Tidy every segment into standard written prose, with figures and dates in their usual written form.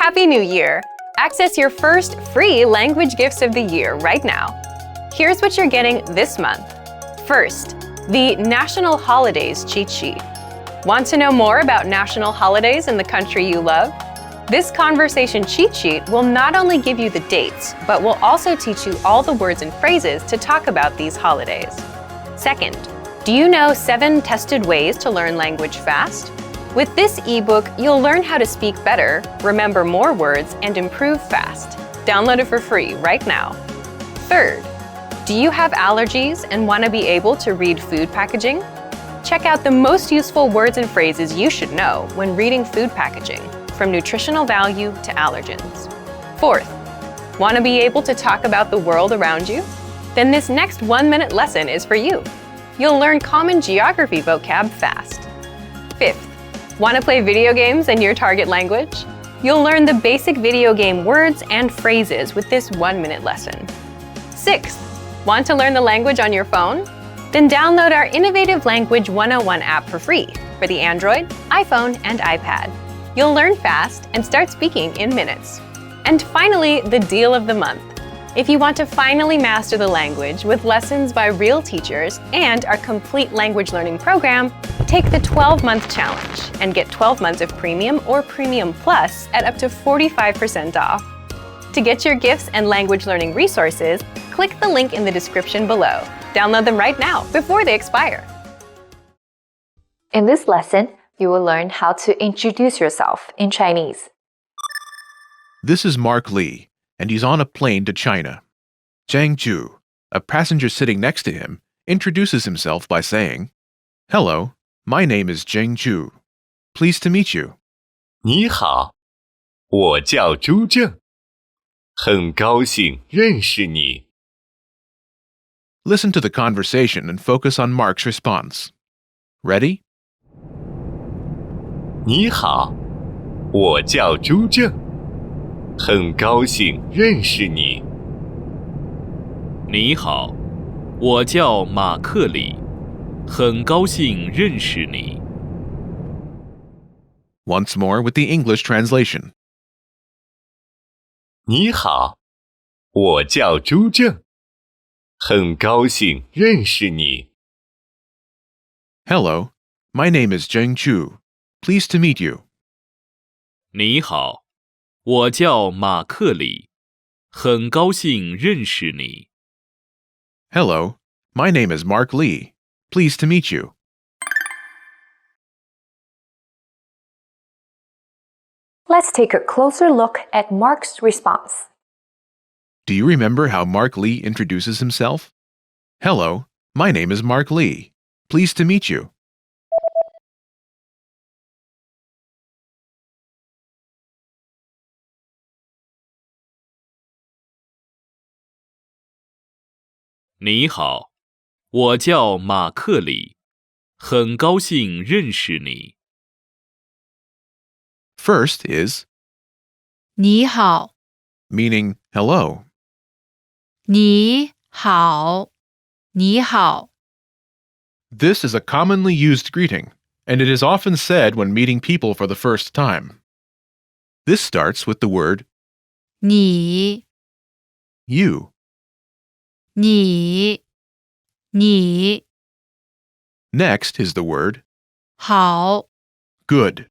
Happy New Year! Access your first free language gifts of the year right now. Here's what you're getting this month. First, the National Holidays cheat sheet. Want to know more about national holidays in the country you love? This conversation cheat sheet will not only give you the dates, but will also teach you all the words and phrases to talk about these holidays. Second, do you know 7 tested ways to learn language fast? With this ebook, you'll learn how to speak better, remember more words, and improve fast. Download it for free right now. Third, do you have allergies and want to be able to read food packaging? Check out the most useful words and phrases you should know when reading food packaging, from nutritional value to allergens. Fourth, want to be able to talk about the world around you? Then this next 1-minute lesson is for you. You'll learn common geography vocab fast. Fifth, want to play video games in your target language? You'll learn the basic video game words and phrases with this 1-minute lesson. Sixth, want to learn the language on your phone? Then download our innovative Language 101 app for free for the Android, iPhone, and iPad. You'll learn fast and start speaking in minutes. And finally, the deal of the month. If you want to finally master the language with lessons by real teachers and our complete language learning program, take the 12-month challenge and get 12 months of Premium or Premium Plus at up to 45% off. To get your gifts and language learning resources, click the link in the description below. Download them right now before they expire. In this lesson, you will learn how to introduce yourself in Chinese. This is Mark Lee, and he's on a plane to China. Zhang Ju, a passenger sitting next to him, introduces himself by saying, "Hello, my name is Zhang Ju. Pleased to meet you." 你好，我叫朱正，很高兴认识你。 Listen to the conversation and focus on Mark's response. Ready? 你好，我叫朱正，很高兴认识你。你好，我叫马克里，很高兴认识你。 Once more with the English translation. 你好，我叫朱正，很高兴认识你。 Hello, my name is Zheng Chu. Pleased to meet you. 你好，我叫马克里，很高兴认识你。 Hello, my name is Mark Lee. Pleased to meet you. Let's take a closer look at Mark's response. Do you remember how Mark Lee introduces himself? Hello, my name is Mark Lee. Pleased to meet you. "你好，我叫马克里，很高兴认识你。" First is 你好， meaning hello. 你好，你好。 This is a commonly used greeting, and it is often said when meeting people for the first time. This starts with the word 你 you. 你 Next is the word 好 good.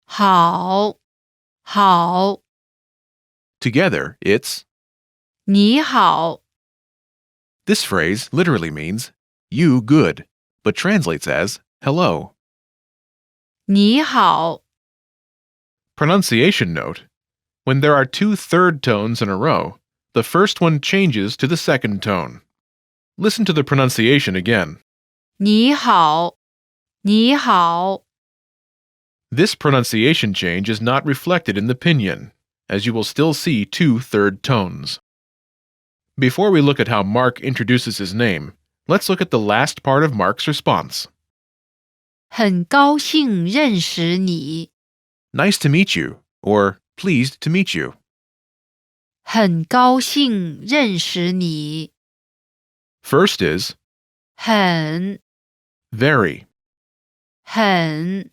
好 Together, it's 你好 this phrase literally means you good, but translates as hello. 你好 Pronunciation note: when there are 2 third tones in a row, the first one changes to the second tone. Listen to the pronunciation again. 你好 你好 This pronunciation change is not reflected in the pinyin, as you will still see 2 third tones. Before we look at how Mark introduces his name, let's look at the last part of Mark's response. 很高兴认识你 Nice to meet you, or pleased to meet you. 很高兴认识你 First is 很 very. 很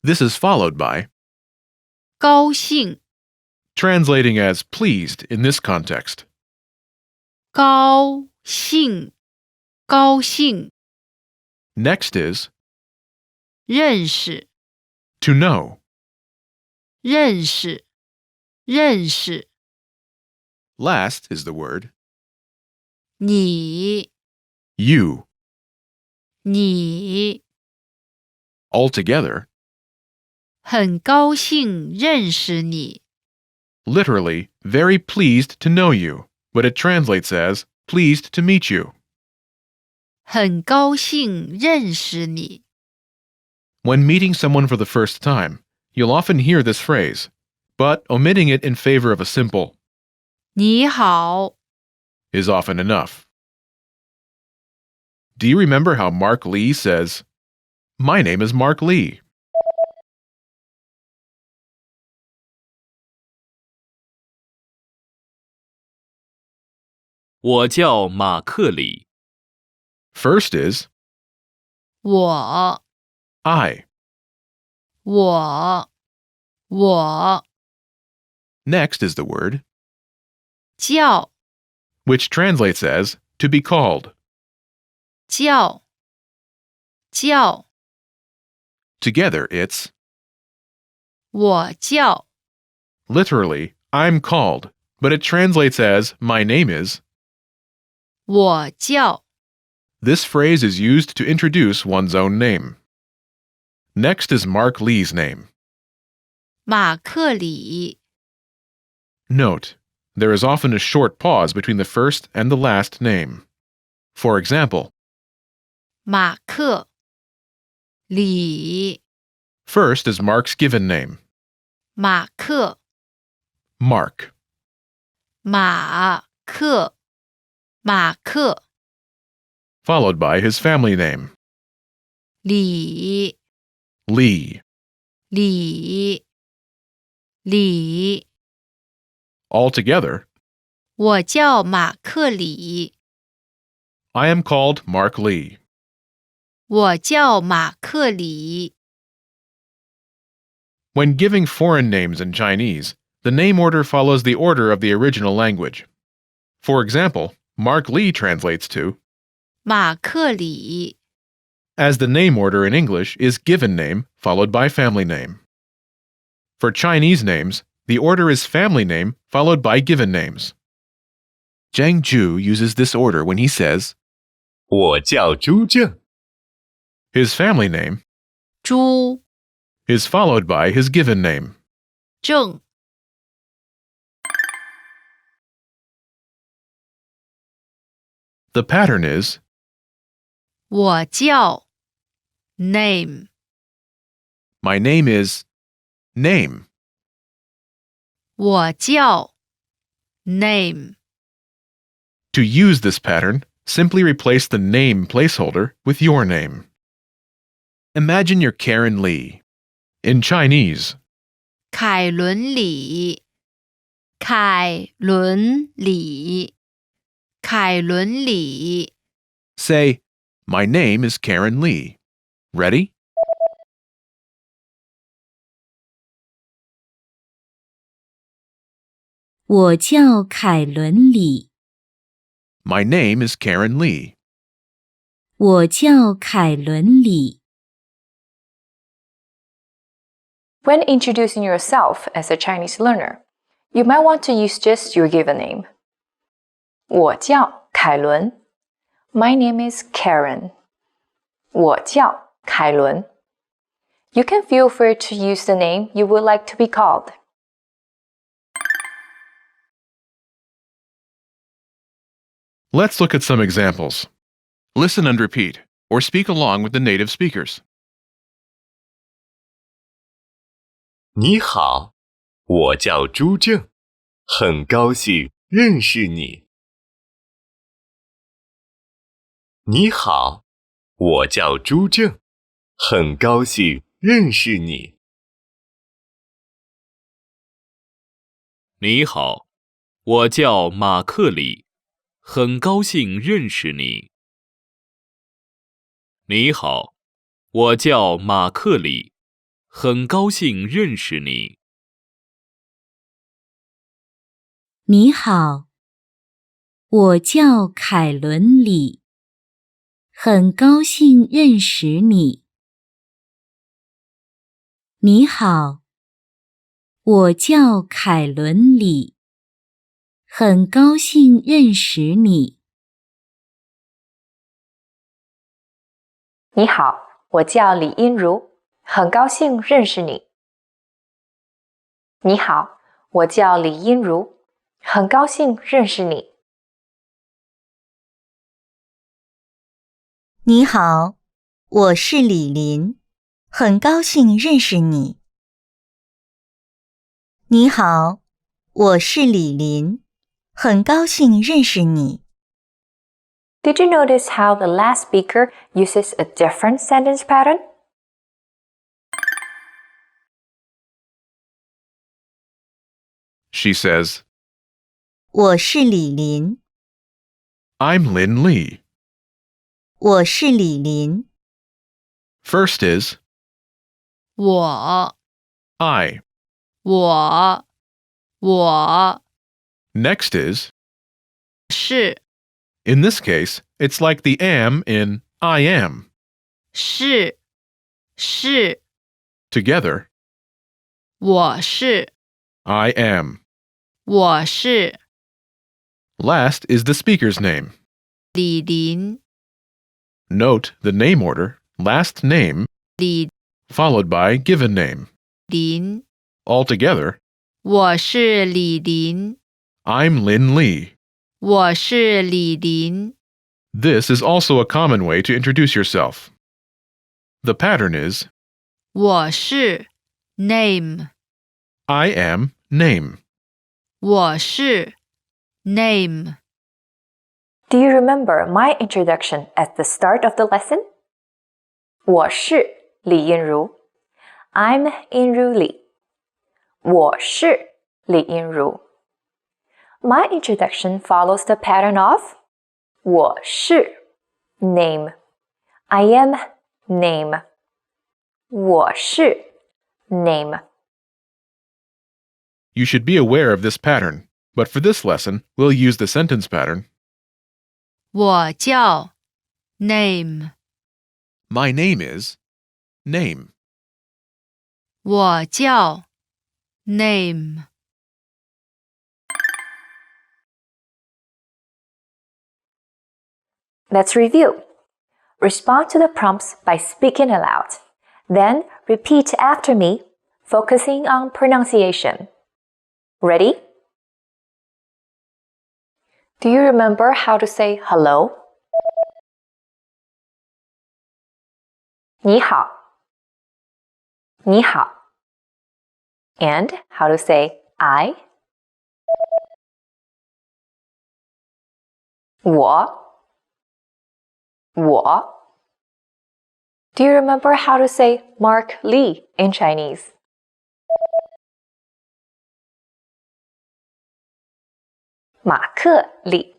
This is followed by, 高兴 translating as pleased in this context. 高兴高兴 Next is 认识 to know. 认识认识 Last is the word 你 you. 你 Altogether, 很高兴认识你 literally, very pleased to know you, but it translates as pleased to meet you. 很高兴认识你 When meeting someone for the first time, you'll often hear this phrase, but omitting it in favor of a simple 你好 is often enough. Do you remember how Mark Lee says, "My name is Mark Lee"? 我叫马克里。 First is 我 I. 我 Next is the word 叫 which translates as to be called. 叫 Together it's 我叫 literally I'm called, but it translates as my name is. 我叫 This phrase is used to introduce one's own name. Next is Mark Lee's name. 马克里 Note, there is often a short pause between the first and the last name. For example, 马克里 first is Mark's given name, 马克 Mark. 马克 Followed by his family name, 李 Lee. 李 Altogether, 我叫马克里 I am called Mark Lee. 我叫马克里 When giving foreign names in Chinese, the name order follows the order of the original language. For example, Mark Lee translates to, 马克里 as the name order in English is given name followed by family name. For Chinese names, the order is family name followed by given names. Zhang Ju uses this order when he says 我叫朱正。 his family name 朱 is followed by his given name. 正 The pattern is 我叫 name my name is name. 我叫 name To use this pattern, simply replace the name placeholder with your name. Imagine you're Karen Lee. In Chinese, 凯伦里凯伦里凯伦里 say, my name is Karen Lee. Ready? 我叫凯伦里。 My name is Karen Lee. 我叫凯伦里。 When introducing yourself as a Chinese learner, you might want to use just your given name. 我叫凯伦 My name is Karen. 我叫凯伦 You can feel free to use the name you would like to be called. Let's look at some examples. Listen and repeat, or speak along with the native speakers. 你好，我叫朱正，很高兴认识你。你好，我叫朱正，很高兴认识你。你好，我叫马克里，很高兴认识你。你好，我叫马克里，很高兴认识你。你好，我叫凯伦里，很高兴认识你。你好，我叫凯伦里，很高兴认识你。你好，我叫李音如，很高兴认识你。你好，我叫李音如，很高兴认识你。你好，我是李林，很高兴认识你。你好，我是李林，很高兴认识你。Did you notice how the last speaker uses a different sentence pattern? She says, 我是李林， I'm Lin Li. 我是李林。 First is 我 I. 我 Next is, 是 in this case, it's like the am in I am. 是 Together, 我是 I am. 我是 Last is the speaker's name. 李林 Note the name order, last name, 李 followed by given name. 林 Altogether, 我是李林 I'm Lin Li. 我是李林 This is also a common way to introduce yourself. The pattern is 我是 name I am name. 我是 name Do you remember my introduction at the start of the lesson? 我是李音如 I'm Inru Li. 我是李音如 My introduction follows the pattern of 我是 name I am name 我是 name You should be aware of this pattern, but for this lesson, we'll use the sentence pattern. 我叫 name My name is name. 我叫 name Let's review. Respond to the prompts by speaking aloud. Then repeat after me, focusing on pronunciation. Ready? Do you remember how to say hello? 你好你好 And how to say I? 我 Do you remember how to say Mark Lee in Chinese? 马克里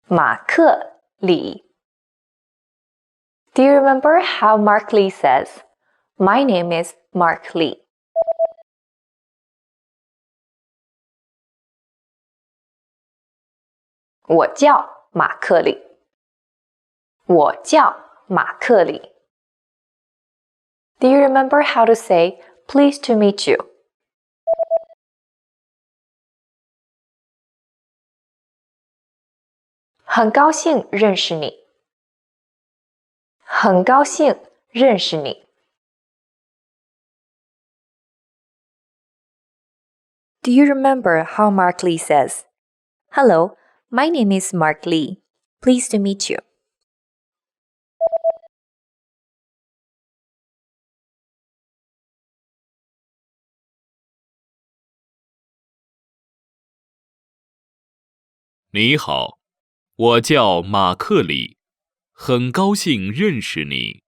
马克里 Do you remember how Mark Lee says, My name is Mark Lee? 我叫马克里我叫马克里 Do you remember how to say, Pleased to meet you? 很高兴认识你很高兴认识你 Do you remember how Mark Lee says, Hello, my name is Mark Lee. Pleased to meet you. 你好，我叫马克里，很高兴认识你。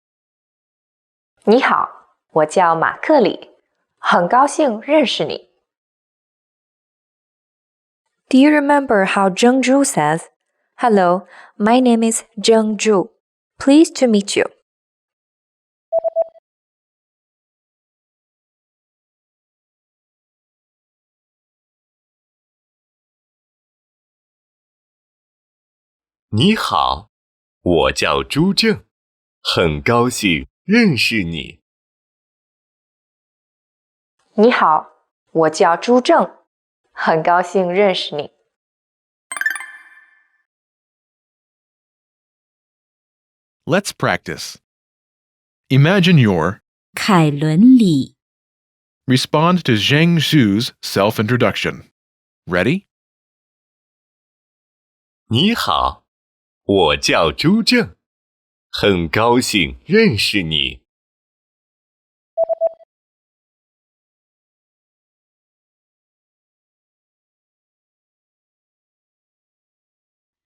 你好，我叫马克里，很高兴认识你。Do you remember how Zheng Zhu says, Hello, my name is Zheng Zhu. Pleased to meet you. 你好，我叫朱正，很高兴认识你。你好，我叫朱正，很高兴认识你。Let's practice. Imagine you're. 凯伦里， Respond to Zheng Zhu's self-introduction. Ready? 你好，我叫朱正，很高兴认识你。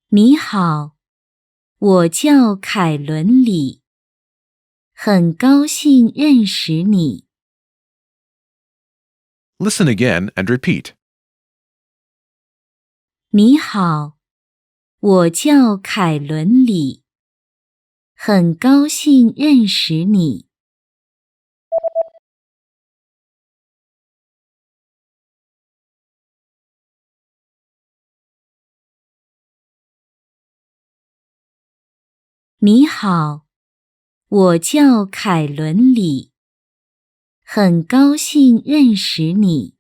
你好，我叫凯伦里，很高兴认识你。Listen again and repeat. 你好，我叫凯伦里，很高兴认识你。你好，我叫凯伦里，很高兴认识你。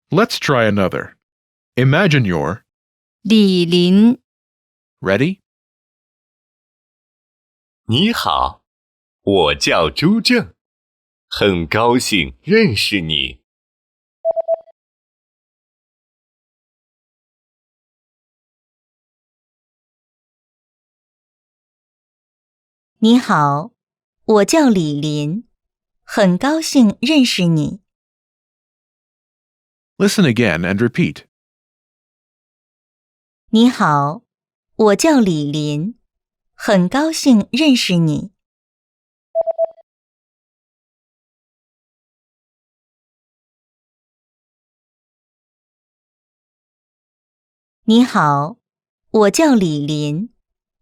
Let's try another. Imagine you're. 李林， Ready? 你好，我叫朱正，很高兴认识你。你好，我叫李林，很高兴认识你。Listen again and repeat. 你好，我叫李林，很高兴认识你。你好，我叫李林，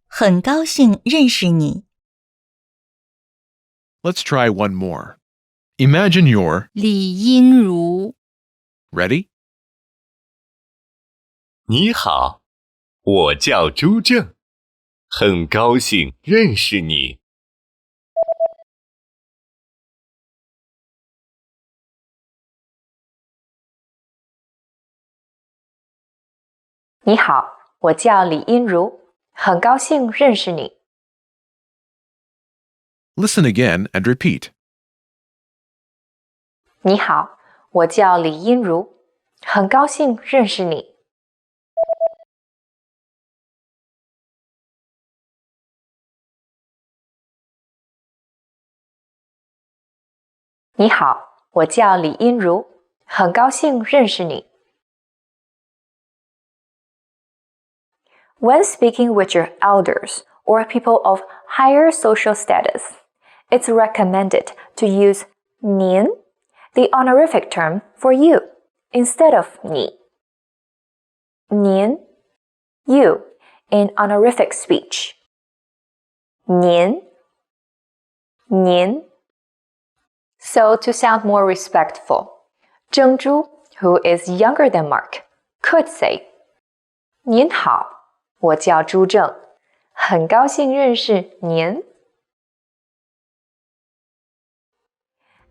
很高兴认识你。Let's try one more. Imagine you're. 李英如， Ready? 你好，我叫朱正，很高兴认识你。你好，我叫李英如，很高兴认识你。Listen again and repeat. 你好，我叫李英如，很高兴认识你。你好，我叫李英如，很高兴认识你。When speaking with your elders or people of higher social status, it's recommended to use 您, the honorific term for you, instead of 你. 您, you, in honorific speech. 您, 您. So to sound more respectful, Zheng Zhu, who is younger than Mark, could say, 您好，我叫朱正，很高兴认识您。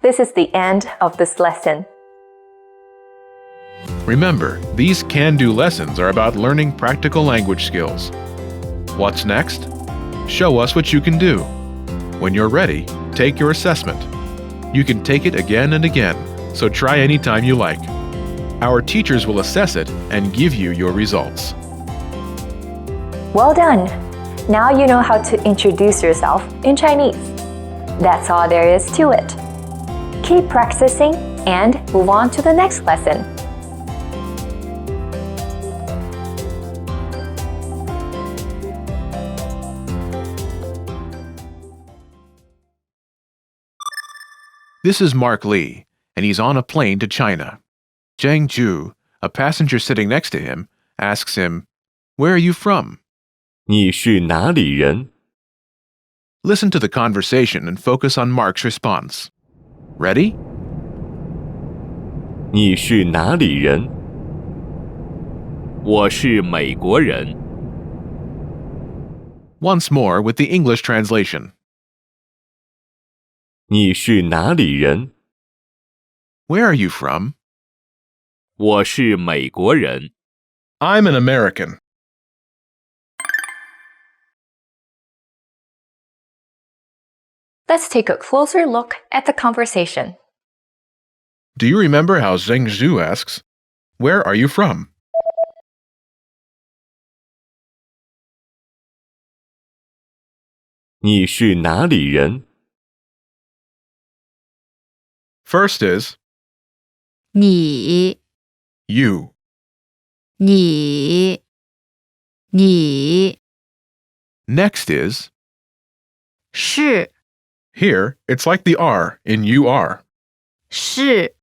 This is the end of this lesson. Remember, these can-do lessons are about learning practical language skills. What's next? Show us what you can do. When you're ready, take your assessment. You can take it again and again, so try anytime you like. Our teachers will assess it and give you your results. Well done! Now you know how to introduce yourself in Chinese. That's all there is to it. Keep practicing and move on to the next lesson. This is Mark Lee, and he's on a plane to China. Zhang Zhu, a passenger sitting next to him, asks him, "Where are you from?" 你是哪里人？ Listen to the conversation and focus on Mark's response. Ready? 你是哪里人？我是美国人。Once more with the English translation. 你是哪里人？ Where are you from? 我是美国人。 I'm an American. Let's take a closer look at the conversation. Do you remember how Zheng Zhu asks, Where are you from? 你是哪里人？ First is 你 you. 你 Next is 是 here, it's like the R in you are. 是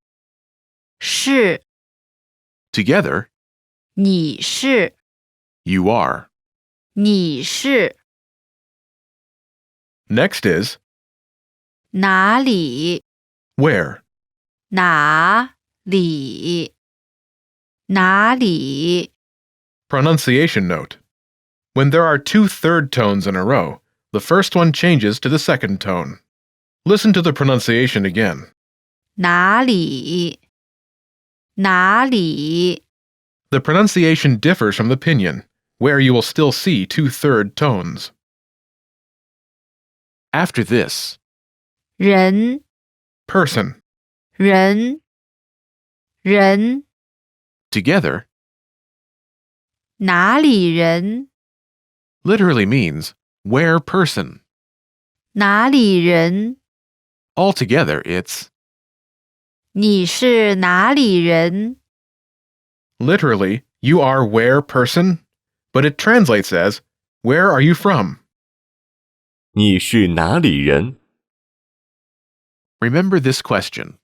Together, 你是 you are. 你是 Next is 哪里 where. 哪里 Pronunciation note. When there are two third tones in a row, the first one changes to the second tone. Listen to the pronunciation again. 哪里 The pronunciation differs from the pinyin, where you will still see two third tones. After this, 人 person. 人 Together 哪里人 literally means where person. 哪里人 Altogether, it's 你是哪里人 literally you are where person, but it translates as where are you from? 你是哪里人？ Remember this question.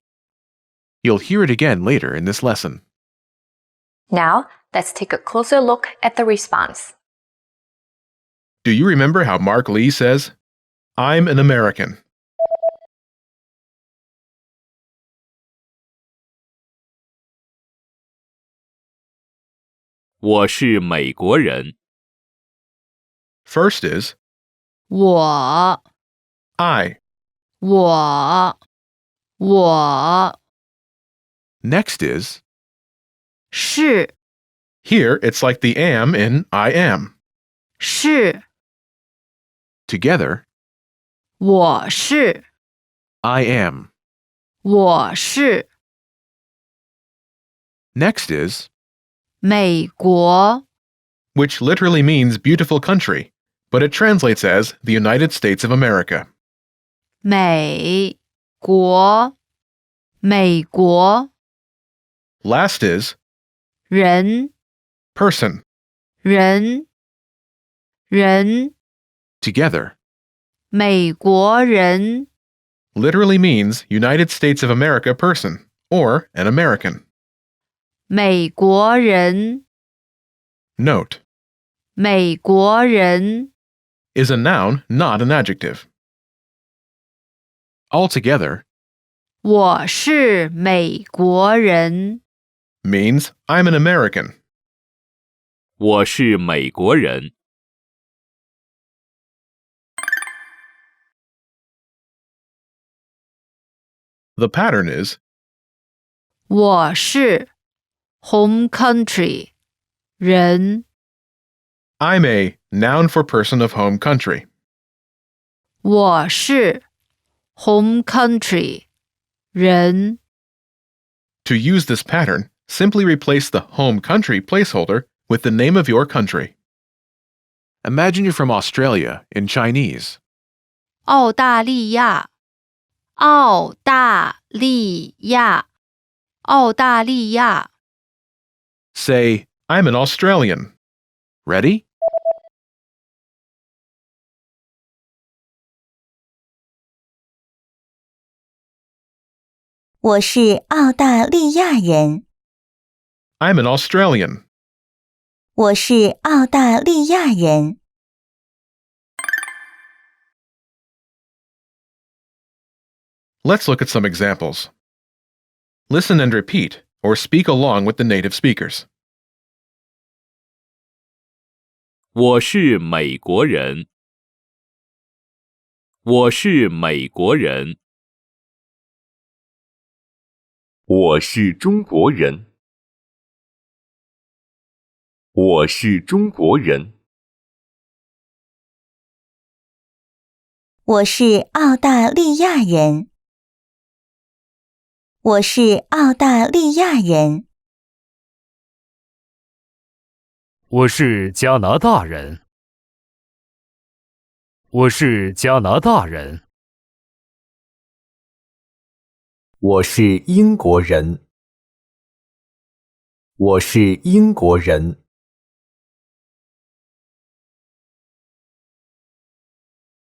You'll hear it again later in this lesson. Now, let's take a closer look at the response. Do you remember how Mark Lee says, I'm an American? 我是美国人。 First is 我 I. 我 Next is 是 here it's like the am in I am. 是 Together, 我是 I am. 我是 Next is 美国 which literally means beautiful country, but it translates as the United States of America. 美国 Last is 人 person. 人 Together, 美国人 literally means United States of America person, or an American. 美国人 Note, 美国人 is a noun, not an adjective. Altogether, 我是美国人 means I'm an American. 我是美国人。 The pattern is 我是 home country 人 I'm a noun for person of home country. 我是 home country 人 To use this pattern, simply replace the home country placeholder with the name of your country. Imagine you're from Australia in Chinese. 澳大利亚澳大利亚澳大利亚 Say, I'm an Australian. Ready? 我是澳大利亚人。 I'm an Australian. 我是澳大利亚人。 Let's look at some examples. Listen and repeat, or speak along with the native speakers. 我是美国人。我是美国人。我是中国人。我是中国人。我是澳大利亚人。我是澳大利亚人。我是加拿大人。我是加拿大人。我是英国人。我是英国人。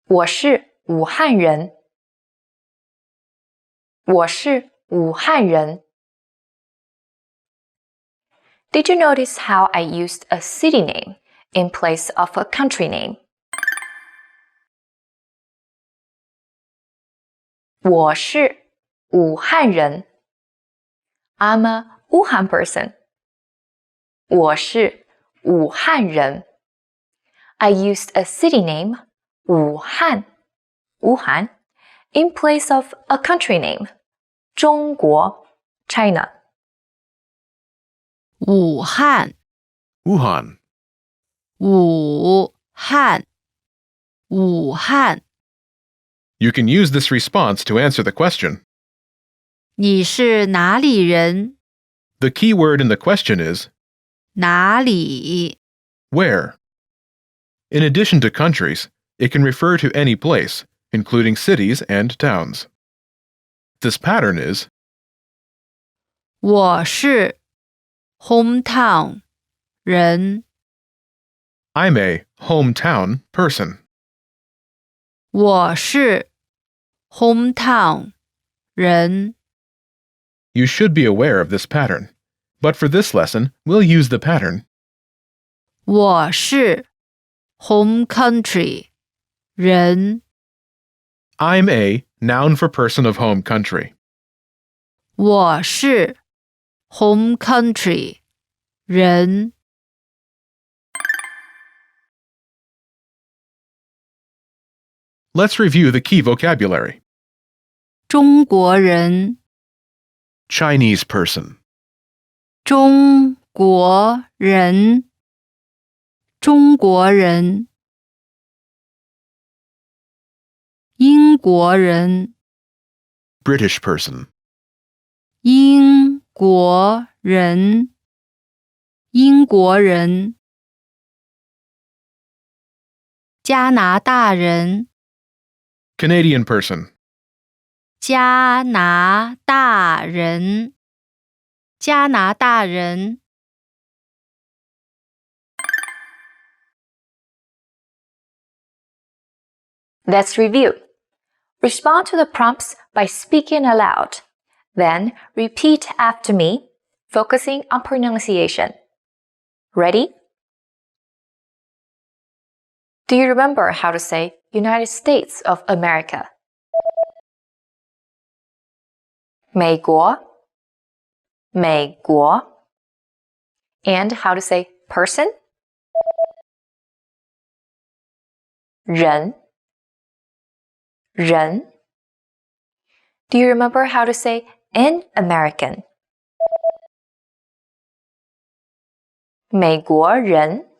我是武汉人。我是武汉人。Did you notice how I used a city name in place of a country name? 我是武汉人。I'm a Wuhan person. 我是武汉人。I used a city name, 武汉 Wuhan, in place of a country name, 中国 China. 武汉， Wuhan. 武汉，武汉。 You can use this response to answer the question. 你是哪里人？ The key word in the question is 哪里？ where. In addition to countries, it can refer to any place, including cities and towns. This pattern is 我是 hometown 人。 I'm a hometown person. 我是 hometown 人。 You should be aware of this pattern. But for this lesson, we'll use the pattern 我是 home country 人。 I'm a noun for person of home country. 我是 home country 人。 Let's review the key vocabulary. 中国人， Chinese person, 中国人，中国人。英国人， British person, 英国人，英国人。加拿大人， Canadian person, 加拿大人，加拿大人。 Let's review. Respond to the prompts by speaking aloud. Then repeat after me, focusing on pronunciation. Ready? Do you remember how to say United States of America? 美国，美国。And how to say person? 人，人。Do you remember how to say an American? 美国人，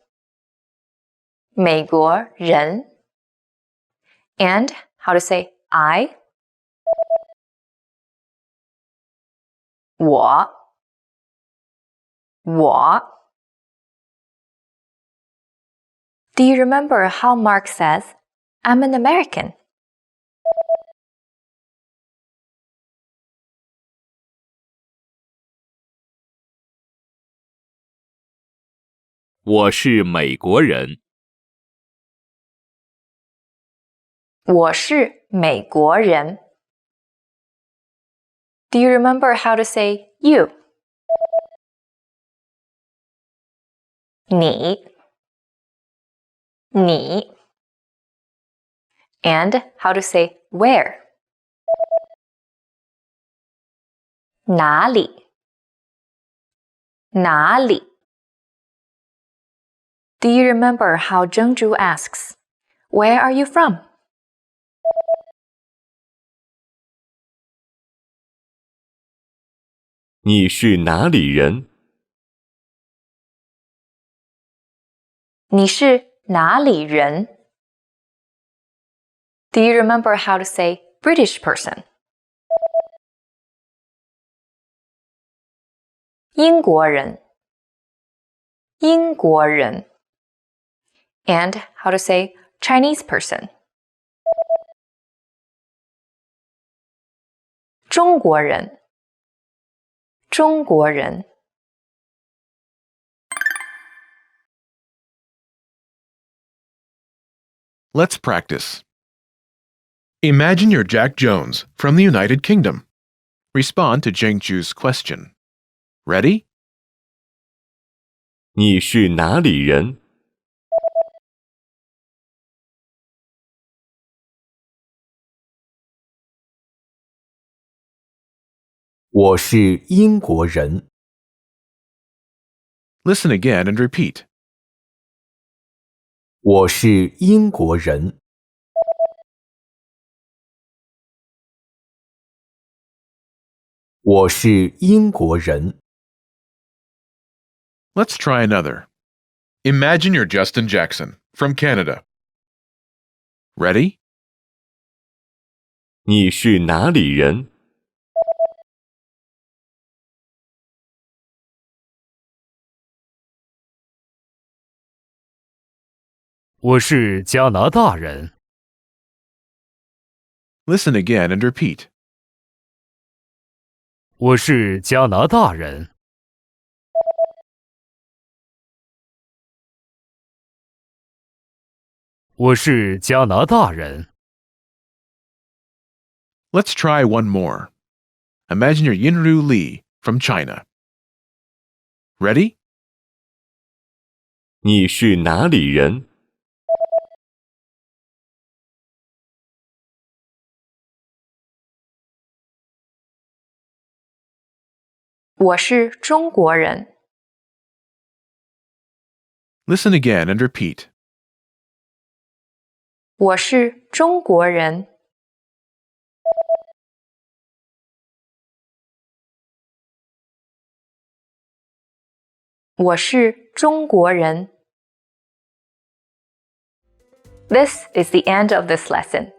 美国人。And how to say I? 我，我。Do you remember how Mark says, I'm an American? 我是美国人。我是美国人。Do you remember how to say you? 你，你。And how to say where? 哪里，哪里。Do you remember how Zhengzhu asks, Where are you from? 你是哪里人？你是哪里人？ Do you remember how to say British person? 英国人，英国人。And how to say Chinese person? 中国人，中国人。Let's practice. Imagine you're Jack Jones from the United Kingdom. Respond to Zhengju's question. Ready? 你是哪里人？我是英国人。 Listen again and repeat. 我是英国人。我是英国人。 Let's try another. Imagine you're Justin Jackson from Canada. Ready? 你是哪里人？我是加拿大人。 Listen again and repeat. 我是加拿大人。我是加拿大人。 Let's try one more. Imagine you're Yinru Li from China. Ready? 你是哪里人？我是中国人。 Listen again and repeat. 我是中国人。我是中国人。This is the end of this lesson.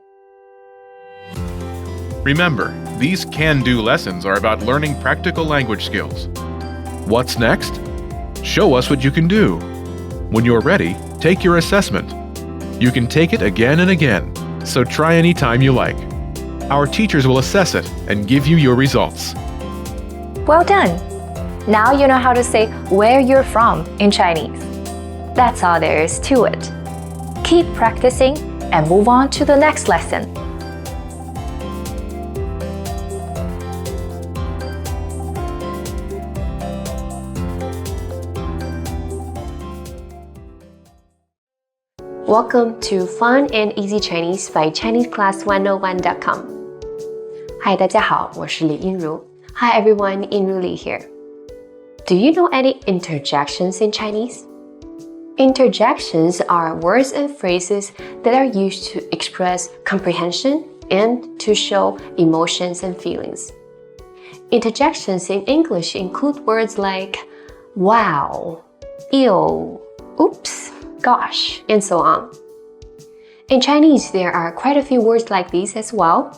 Remember, these can-do lessons are about learning practical language skills. What's next? Show us what you can do. When you're ready, take your assessment. You can take it again and again, so try any time you like. Our teachers will assess it and give you your results. Well done! Now you know how to say where you're from in Chinese. That's all there is to it. Keep practicing and move on to the next lesson. Welcome to Fun and Easy Chinese by ChineseClass101.com. Hi, 大家好，我是李英如。Hi everyone, Inru Li here. Do you know any interjections in Chinese? Interjections are words and phrases that are used to express comprehension and to show emotions and feelings. Interjections in English include words like wow, ew, oops, gosh, and so on. In Chinese, there are quite a few words like these as well.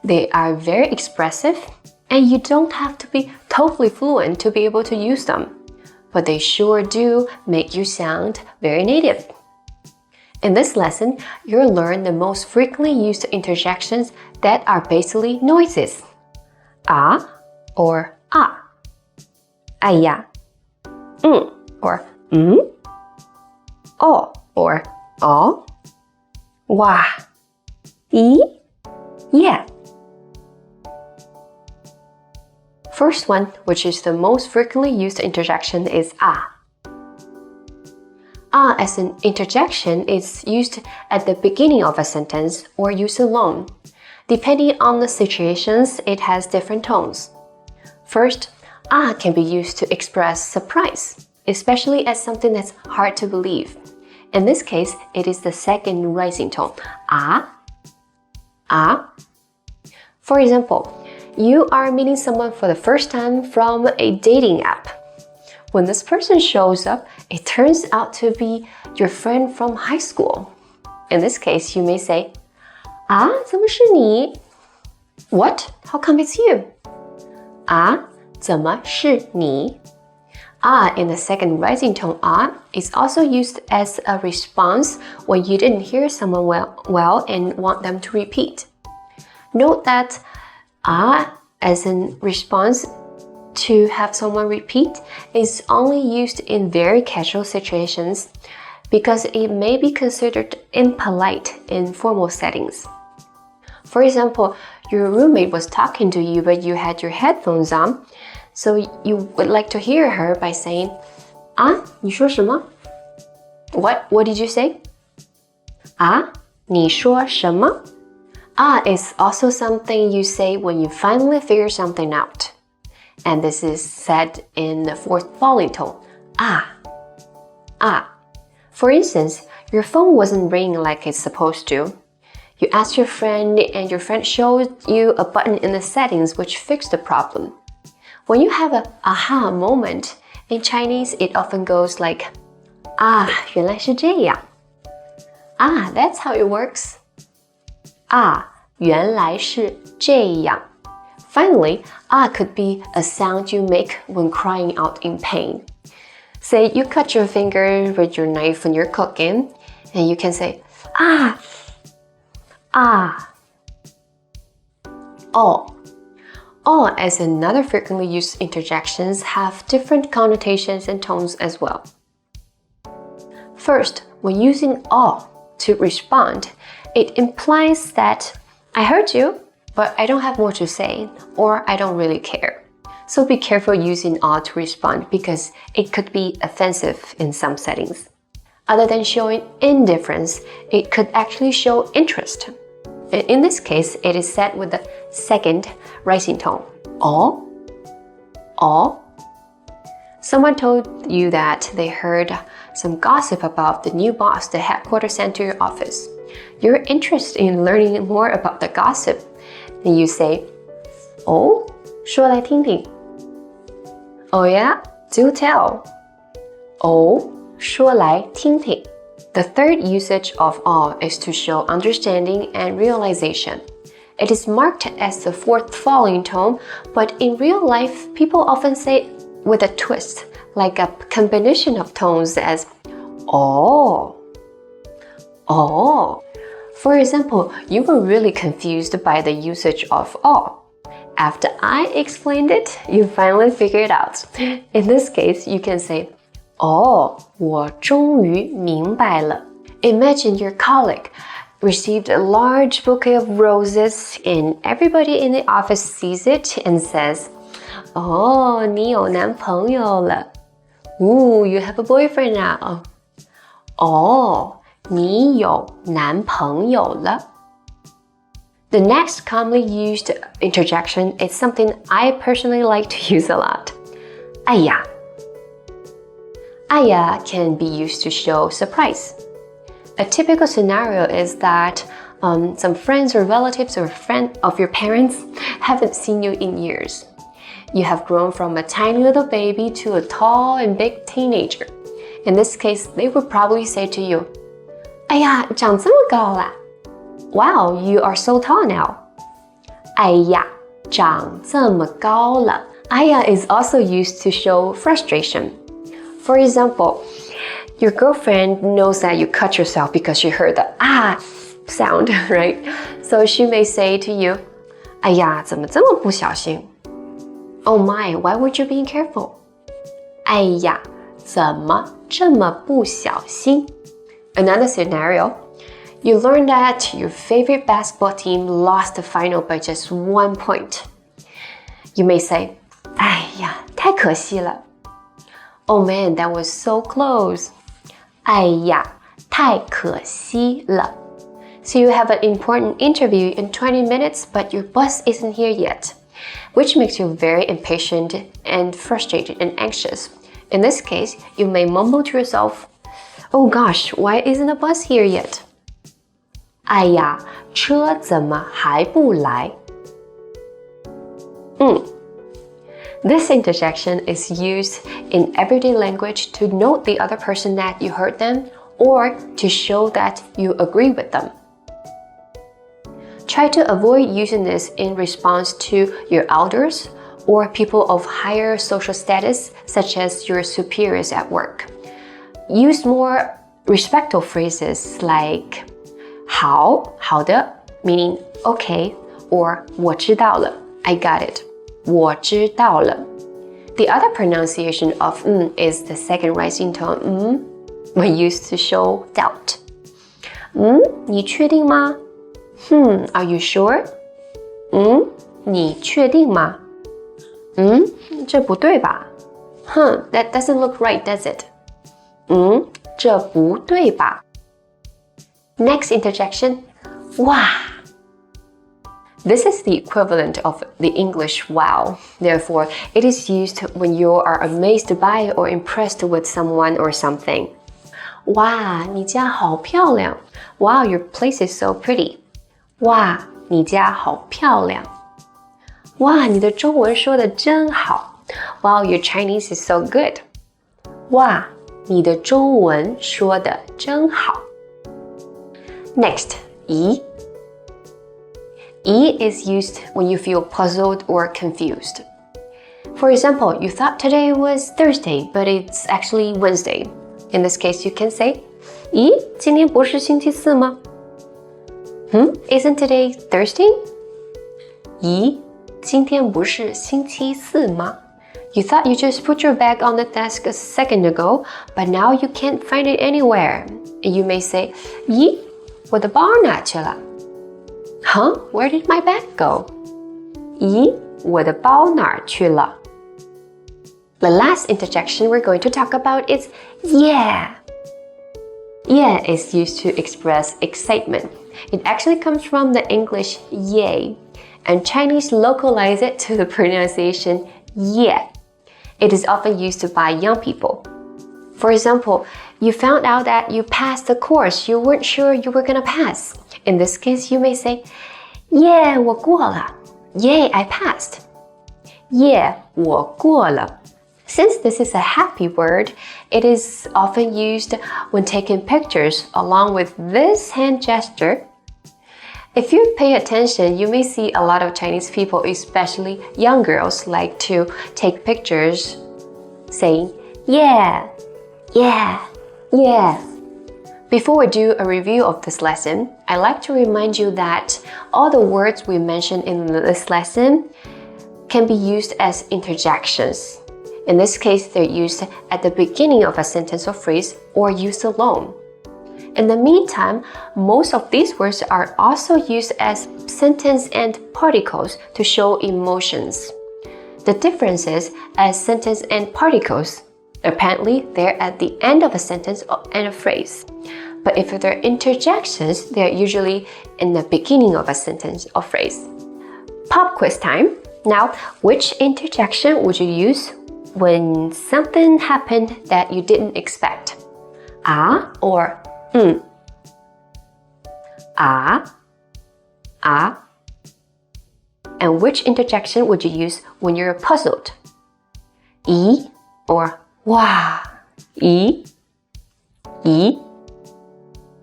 They are very expressive, and you don't have to be totally fluent to be able to use them, but they sure do make you sound very native. In this lesson, you'll learn the most frequently used interjections that are basically noises. Ah or ah. Aya. Or Oh or oh. Wah. Ee. Yeah. First one, which is the most frequently used interjection, is ah. Ah as an interjection is used at the beginning of a sentence or used alone. Depending on the situations, it has different tones. First, ah can be used to express surprise, especially as something that's hard to believe. In this case, it is the second rising tone. Ah. Ah. For example, you are meeting someone for the first time from a dating app. When this person shows up, it turns out to be your friend from high school. In this case, you may say, 啊，怎么是你? What? How come it's you? 啊，怎么是你? In the second rising tone, is also used as a response when you didn't hear someone well and want them to repeat. Note that as in response to have someone repeat is only used in very casual situations because it may be considered impolite in formal settings. For example, your roommate was talking to you but you had your headphones on, so you would like to hear her by saying, 你说什么? What did you say? 你说什么? Is also something you say when you finally figure something out. And this is said in the fourth falling tone. For instance, your phone wasn't ringing like it's supposed to. You asked your friend and your friend showed you a button in the settings which fixed the problem. When you have an aha moment, in Chinese it often goes like, 原来是这样. That's how it works. 原来是这样. Finally, could be a sound you make when crying out in pain. Say you cut your finger with your knife when you're cooking, and you can say, 哦 as another frequently used interjections have different connotations and tones as well. First, when using to respond, it implies that I heard you, but I don't have more to say, or I don't really care. So be careful using to respond because it could be offensive in some settings. Other than showing indifference, it could actually show interest. In this case, it is said with the second rising tone. 哦. Someone told you that they heard some gossip about the new boss the headquarters sent to your office. You're interested in learning more about the gossip. Then you say, 哦，说来听听. Oh yeah? Do tell. 哦，说来听听. The third usage of is to show understanding and realization. It is marked as the fourth falling tone, but in real life, people often say it with a twist, like a combination of tones as 哦. For example, you were really confused by the usage of After I explained it, you finally figured it out. In this case, you can say, 我终于明白了. Imagine your colleague received a large bouquet of roses and everybody in the office sees it and says, 你有男朋友了. Ooh, you have a boyfriend now. 你有男朋友了. The next commonly used interjection is something I personally like to use a lot. 哎呀. 哎呀 can be used to show surprise. A typical scenario is that some friends or relatives or friend of your parents haven't seen you in years. You have grown from a tiny little baby to a tall and big teenager. In this case, they would probably say to you, 哎呀，长这么高了. Wow, you are so tall now. 哎呀，长这么高了. 哎呀 is also used to show frustration. For example, your girlfriend knows that you cut yourself because she heard the sound, right? So she may say to you, 哎呀，怎么这么不小心? Oh my, why weren't you being careful? 哎呀，怎么这么不小心? Another scenario, you learn that your favorite basketball team lost the final by just 1 point. You may say, 哎呀，太可惜了. Oh man, that was so close. 哎呀，太可惜了. So you have an important interview in 20 minutes, but your boss isn't here yet, which makes you very impatient and frustrated and anxious. In this case, you may mumble to yourself, oh gosh, why isn't the bus here yet? 哎呀，车怎么还不来? This interjection is used in everyday language to note the other person that you heard them or to show that you agree with them. Try to avoid using this in response to your elders or people of higher social status, such as your superiors at work. Use more respectful phrases like 好的 meaning okay, or 我知道了 I got it, 我知道了 The other pronunciation of is the second rising tone when used to show doubt. 你确定吗 Are you sure? 你确定吗这不对吧 That doesn't look right, does it? 这不对吧 Next interjection, 哇 This is the equivalent of the English wow. Therefore, it is used when you are amazed by or impressed with someone or something. 哇，你家好漂亮 Wow, your place is so pretty. 哇，你家好漂亮哇，你的中文说得真好 Wow, your Chinese is so good. 哇，你的中文说得真好 Next, 咦 E is used when you feel puzzled or confused. For example, you thought today was Thursday, but it's actually Wednesday. In this case, you can say, 咦，今天不是星期四吗 Isn't today Thursday? 咦，今天不是星期四吗 You thought you just put your bag on the desk a second ago, but now you can't find it anywhere. And you may say, 咦，我的包哪去了 Huh? Where did my bag go? 咦，我的包哪儿去了 The last interjection we're going to talk about is yeah. Yeah is used to express excitement. It actually comes from the English yay, and Chinese localize it to the pronunciation yeah. It is often used by young people. For example, you found out that you passed the course you weren't sure you were going to pass. In this case, you may say, yeah, 我过了 Yay, I passed. Yeah, 我过了 Since this is a happy word, it is often used when taking pictures along with this hand gesture. If you pay attention, you may see a lot of Chinese people, especially young girls, like to take pictures saying, yeah, yeah, yeah. Before we do a review of this lesson, I'd like to remind you that all the words we mentioned in this lesson can be used as interjections. In this case, they're used at the beginning of a sentence or phrase or used alone. In the meantime, most of these words are also used as sentence end particles to show emotions. The difference is, as sentence end particles, apparently they're at the end of a sentence and a phrase. But if they're interjections, they're usually in the beginning of a sentence or phrase. Pop quiz time. Now, which interjection would you use when something happened that you didn't expect? Ah or Ah. And which interjection would you use when you're puzzled? 咦 or 哇 咦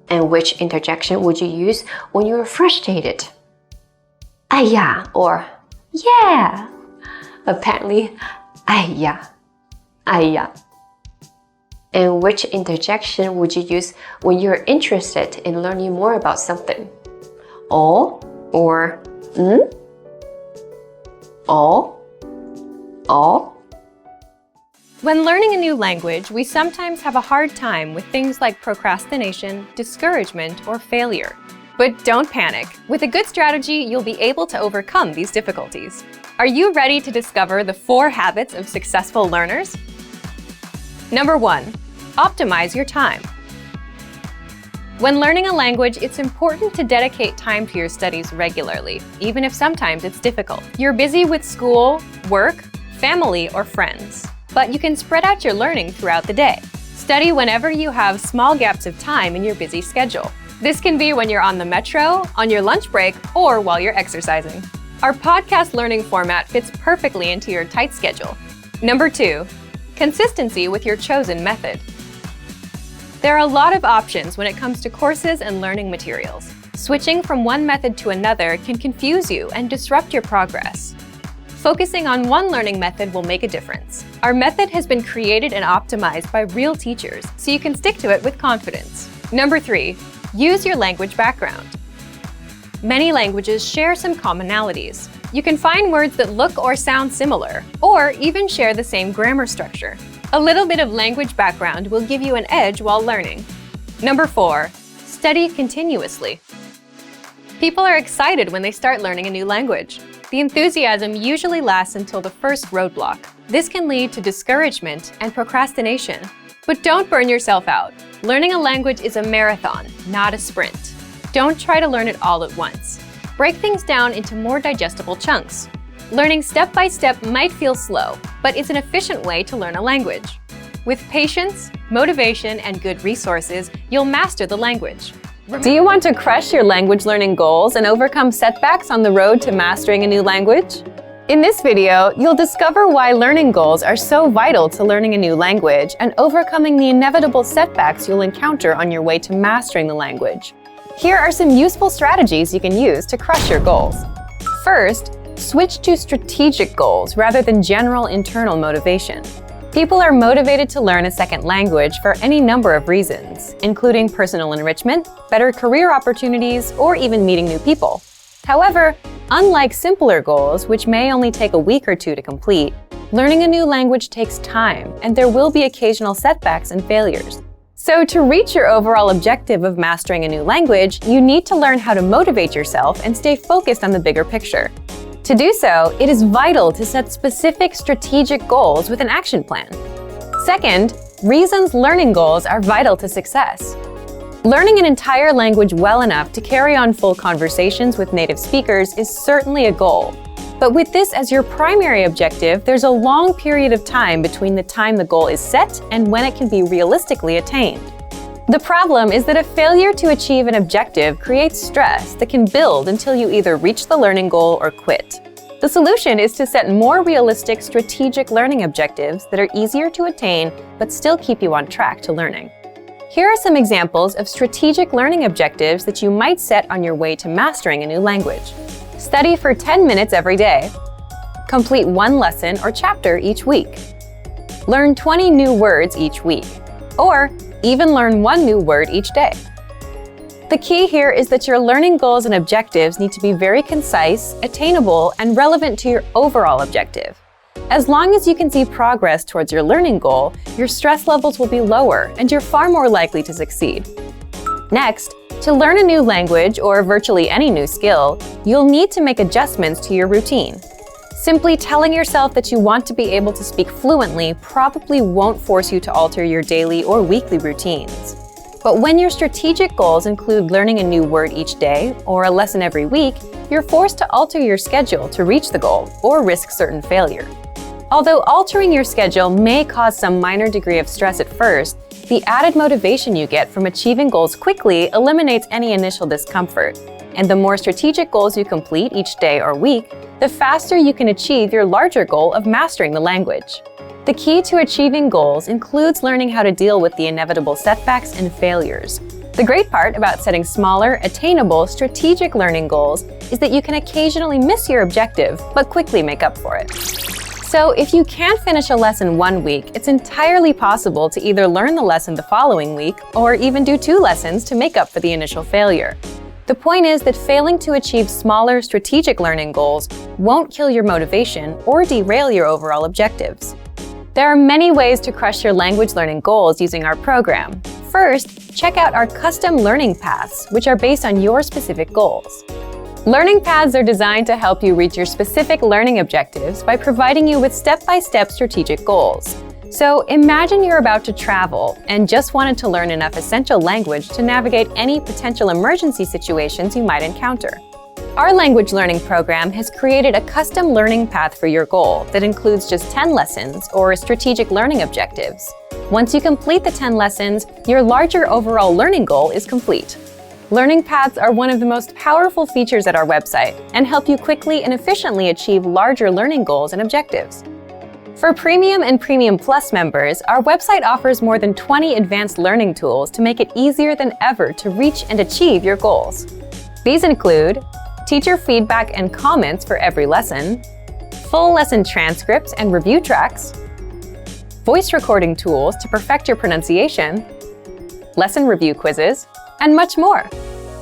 And which interjection would you use when you're frustrated? 哎呀 or yeah. Apparently, 哎呀 And which interjection would you use when you're interested in learning more about something? 哦 or 哦 When learning a new language, we sometimes have a hard time with things like procrastination, discouragement, or failure. But don't panic. With a good strategy, you'll be able to overcome these difficulties. Are you ready to discover the 4 habits of successful learners? Number 1. Optimize your time. When learning a language, it's important to dedicate time to your studies regularly, even if sometimes it's difficult. You're busy with school, work, family, or friends. But you can spread out your learning throughout the day. Study whenever you have small gaps of time in your busy schedule. This can be when you're on the metro, on your lunch break, or while you're exercising. Our podcast learning format fits perfectly into your tight schedule. Number 2, consistency with your chosen method. There are a lot of options when it comes to courses and learning materials. Switching from one method to another can confuse you and disrupt your progress. Focusing on one learning method will make a difference. Our method has been created and optimized by real teachers, so you can stick to it with confidence. Number 3, use your language background. Many languages share some commonalities. You can find words that look or sound similar, or even share the same grammar structure. A little bit of language background will give you an edge while learning. Number 4, study continuously. People are excited when they start learning a new language. The enthusiasm usually lasts until the first roadblock. This can lead to discouragement and procrastination. But don't burn yourself out. Learning a language is a marathon, not a sprint. Don't try to learn it all at once. Break things down into more digestible chunks. Learning step by step might feel slow, but it's an efficient way to learn a language. With patience, motivation, and good resources, you'll master the language. Do you want to crush your language learning goals and overcome setbacks on the road to mastering a new language? In this video, you'll discover why learning goals are so vital to learning a new language and overcoming the inevitable setbacks you'll encounter on your way to mastering the language. Here are some useful strategies you can use to crush your goals. First, switch to strategic goals rather than general internal motivation. People are motivated to learn a second language for any number of reasons, including personal enrichment, better career opportunities, or even meeting new people. However, unlike simpler goals, which may only take a week or two to complete, learning a new language takes time, and there will be occasional setbacks and failures. So to reach your overall objective of mastering a new language, you need to learn how to motivate yourself and stay focused on the bigger picture. To do so, it is vital to set specific strategic goals with an action plan. Second, reasons learning goals are vital to success. Learning an entire language well enough to carry on full conversations with native speakers is certainly a goal. But with this as your primary objective, there's a long period of time between the time the goal is set and when it can be realistically attained. The problem is that a failure to achieve an objective creates stress that can build until you either reach the learning goal or quit. The solution is to set more realistic strategic learning objectives that are easier to attain but still keep you on track to learning. Here are some examples of strategic learning objectives that you might set on your way to mastering a new language. Study for 10 minutes every day. Complete one lesson or chapter each week. Learn 20 new words each week. Or even learn one new word each day. The key here is that your learning goals and objectives need to be very concise, attainable, and relevant to your overall objective. As long as you can see progress towards your learning goal, your stress levels will be lower and you're far more likely to succeed. Next, to learn a new language or virtually any new skill, you'll need to make adjustments to your routine. Simply telling yourself that you want to be able to speak fluently probably won't force you to alter your daily or weekly routines. But when your strategic goals include learning a new word each day or a lesson every week, you're forced to alter your schedule to reach the goal or risk certain failure. Although altering your schedule may cause some minor degree of stress at first, the added motivation you get from achieving goals quickly eliminates any initial discomfort. And the more strategic goals you complete each day or week, the faster you can achieve your larger goal of mastering the language. The key to achieving goals includes learning how to deal with the inevitable setbacks and failures. The great part about setting smaller, attainable, strategic learning goals is that you can occasionally miss your objective, but quickly make up for it. So if you can't finish a lesson one week, it's entirely possible to either learn the lesson the following week or even do 2 lessons to make up for the initial failure. The point is that failing to achieve smaller, strategic learning goals won't kill your motivation or derail your overall objectives. There are many ways to crush your language learning goals using our program. First, check out our custom learning paths, which are based on your specific goals. Learning paths are designed to help you reach your specific learning objectives by providing you with step-by-step strategic goals. So imagine you're about to travel and just wanted to learn enough essential language to navigate any potential emergency situations you might encounter. Our language learning program has created a custom learning path for your goal that includes just 10 lessons or strategic learning objectives. Once you complete the 10 lessons, your larger overall learning goal is complete. Learning paths are one of the most powerful features at our website and help you quickly and efficiently achieve larger learning goals and objectives. For Premium and Premium Plus members, our website offers more than 20 advanced learning tools to make it easier than ever to reach and achieve your goals. These include teacher feedback and comments for every lesson, full lesson transcripts and review tracks, voice recording tools to perfect your pronunciation, lesson review quizzes, and much more.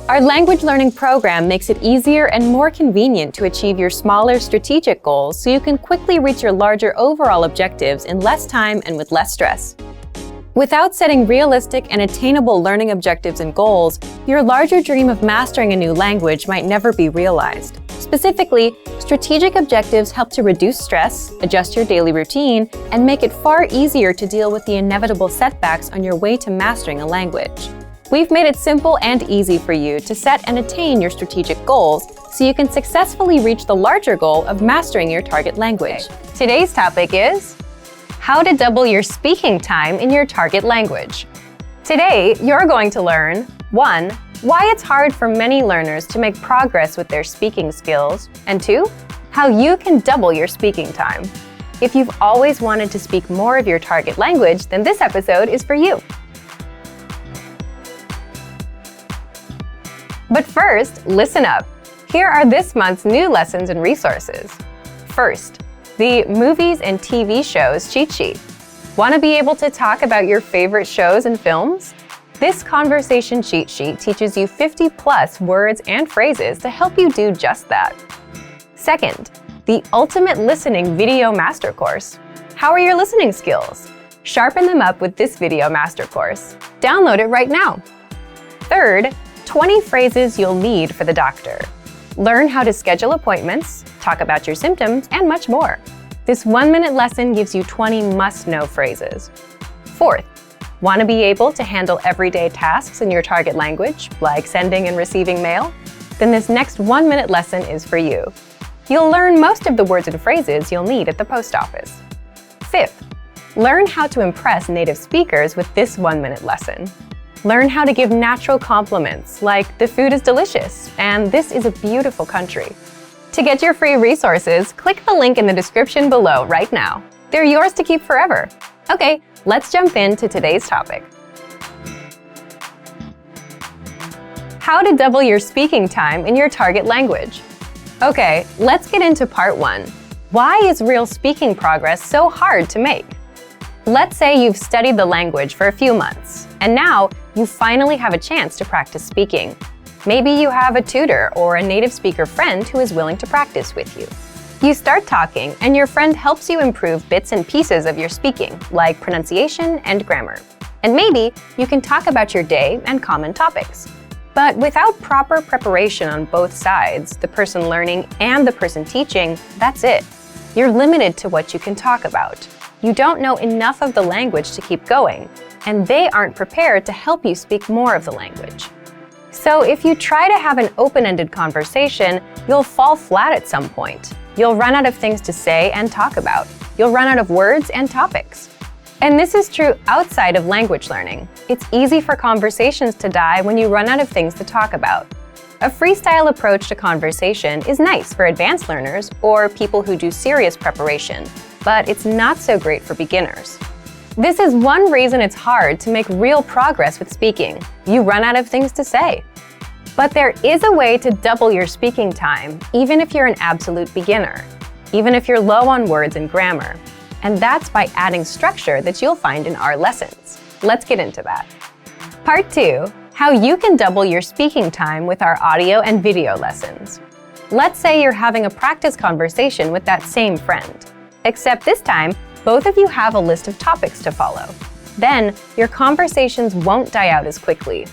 Our language learning program makes it easier and more convenient to achieve your smaller strategic goals so you can quickly reach your larger overall objectives in less time and with less stress. Without setting realistic and attainable learning objectives and goals, your larger dream of mastering a new language might never be realized. Specifically, strategic objectives help to reduce stress, adjust your daily routine, and make it far easier to deal with the inevitable setbacks on your way to mastering a language. We've made it simple and easy for you to set and attain your strategic goals so you can successfully reach the larger goal of mastering your target language. Today's topic is how to double your speaking time in your target language. Today, you're going to learn 1. Why it's hard for many learners to make progress with their speaking skills, and 2. How you can double your speaking time. If you've always wanted to speak more of your target language, then this episode is for you. But first, listen up. Here are this month's new lessons and resources. First, the Movies and TV Shows Cheat Sheet. Want to be able to talk about your favorite shows and films? This conversation cheat sheet teaches you 50+ words and phrases to help you do just that. Second, the Ultimate Listening Video Master Course. How are your listening skills? Sharpen them up with this video master course. Download it right now. Third, 20 phrases you'll need for the doctor. Learn how to schedule appointments, talk about your symptoms, and much more. This 1-minute lesson gives you 20 must-know phrases. Fourth, want to be able to handle everyday tasks in your target language, like sending and receiving mail? Then this next 1-minute lesson is for you. You'll learn most of the words and phrases you'll need at the post office. Fifth, learn how to impress native speakers with this 1-minute lesson. Learn how to give natural compliments like "the food is delicious" and "this is a beautiful country." To get your free resources, click the link in the description below right now. They're yours to keep forever. Okay, let's jump into today's topic. How to double your speaking time in your target language. Okay, let's get into part 1. Why is real speaking progress so hard to make? Let's say you've studied the language for a few months, and now you finally have a chance to practice speaking. Maybe you have a tutor or a native speaker friend who is willing to practice with you. You start talking, and your friend helps you improve bits and pieces of your speaking, like pronunciation and grammar. And maybe you can talk about your day and common topics. But without proper preparation on both sides, the person learning and the person teaching, that's it. You're limited to what you can talk about. You don't know enough of the language to keep going, and they aren't prepared to help you speak more of the language. So if you try to have an open-ended conversation, you'll fall flat at some point. You'll run out of things to say and talk about. You'll run out of words and topics. And this is true outside of language learning. It's easy for conversations to die when you run out of things to talk about. A freestyle approach to conversation is nice for advanced learners or people who do serious preparation, but it's not so great for beginners. This is one reason it's hard to make real progress with speaking. You run out of things to say. But there is a way to double your speaking time, even if you're an absolute beginner, even if you're low on words and grammar. And that's by adding structure that you'll find in our lessons. Let's get into that. Part 2, how you can double your speaking time with our audio and video lessons. Let's say you're having a practice conversation with that same friend. Except this time, both of you have a list of topics to follow. Then, your conversations won't die out as quickly.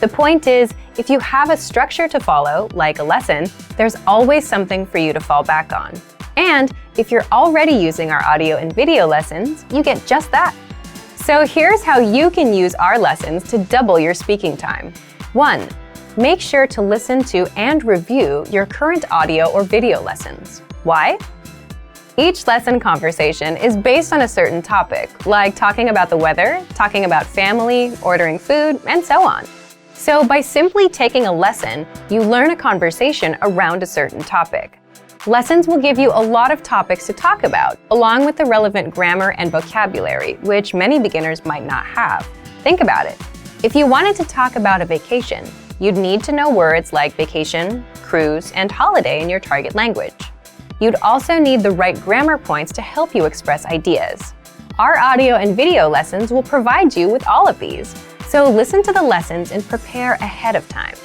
The point is, if you have a structure to follow, like a lesson, there's always something for you to fall back on. And if you're already using our audio and video lessons, you get just that. So here's how you can use our lessons to double your speaking time. 1. Make sure to listen to and review your current audio or video lessons. Why? Each lesson conversation is based on a certain topic, like talking about the weather, talking about family, ordering food, and so on. So by simply taking a lesson, you learn a conversation around a certain topic. Lessons will give you a lot of topics to talk about, along with the relevant grammar and vocabulary, which many beginners might not have. Think about it. If you wanted to talk about a vacation, you'd need to know words like vacation, cruise, and holiday in your target language. You'd also need the right grammar points to help you express ideas. Our audio and video lessons will provide you with all of these, so listen to the lessons and prepare ahead of time.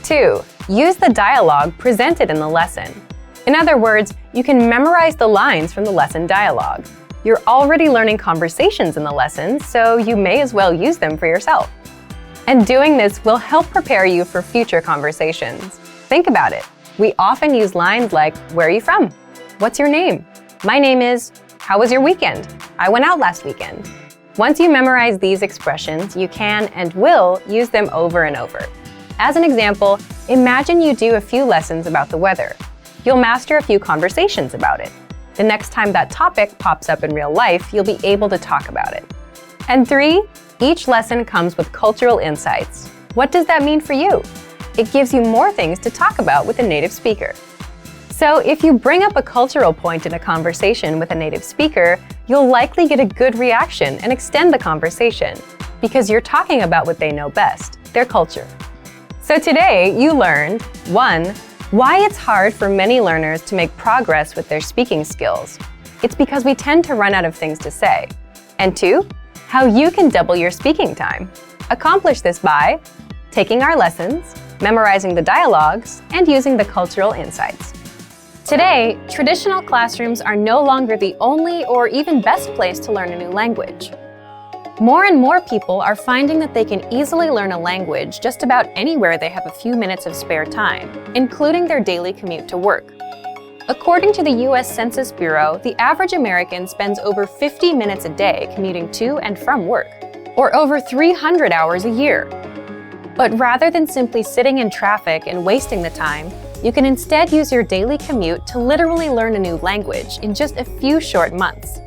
2. Use the dialogue presented in the lesson. In other words, you can memorize the lines from the lesson dialogue. You're already learning conversations in the lesson, so you may as well use them for yourself. And doing this will help prepare you for future conversations. Think about it. We often use lines like, "Where are you from? What's your name? My name is, how was your weekend? I went out last weekend." Once you memorize these expressions, you can and will use them over and over. As an example, imagine you do a few lessons about the weather. You'll master a few conversations about it. The next time that topic pops up in real life, you'll be able to talk about it. And 3, each lesson comes with cultural insights. What does that mean for you? It gives you more things to talk about with a native speaker. So if you bring up a cultural point in a conversation with a native speaker, you'll likely get a good reaction and extend the conversation, because you're talking about what they know best, their culture. So today you learned 1. Why it's hard for many learners to make progress with their speaking skills. It's because we tend to run out of things to say. And 2, how you can double your speaking time. Accomplish this by taking our lessons, memorizing the dialogues, and using the cultural insights. Today, traditional classrooms are no longer the only or even best place to learn a new language. More and more people are finding that they can easily learn a language just about anywhere they have a few minutes of spare time, including their daily commute to work. According to the US Census Bureau, the average American spends over 50 minutes a day commuting to and from work, or over 300 hours a year. But rather than simply sitting in traffic and wasting the time, you can instead use your daily commute to literally learn a new language in just a few short months.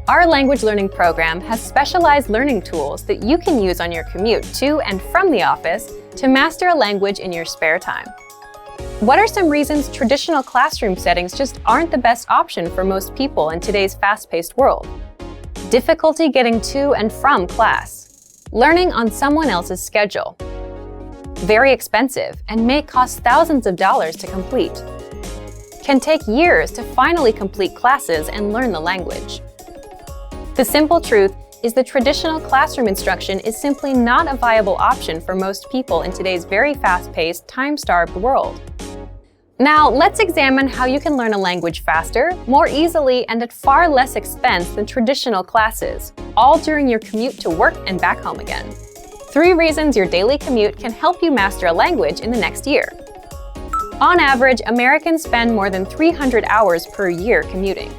Our language learning program has specialized learning tools that you can use on your commute to and from the office to master a language in your spare time. What are some reasons traditional classroom settings just aren't the best option for most people in today's fast-paced world? Difficulty getting to and from class. Learning on someone else's schedule. Very expensive and may cost thousands of dollars to complete. Can take years to finally complete classes and learn the language. The simple truth is that traditional classroom instruction is simply not a viable option for most people in today's very fast-paced, time-starved world. Now, let's examine how you can learn a language faster, more easily, and at far less expense than traditional classes, all during your commute to work and back home again. 3 reasons your daily commute can help you master a language in the next year. On average, Americans spend more than 300 hours per year commuting.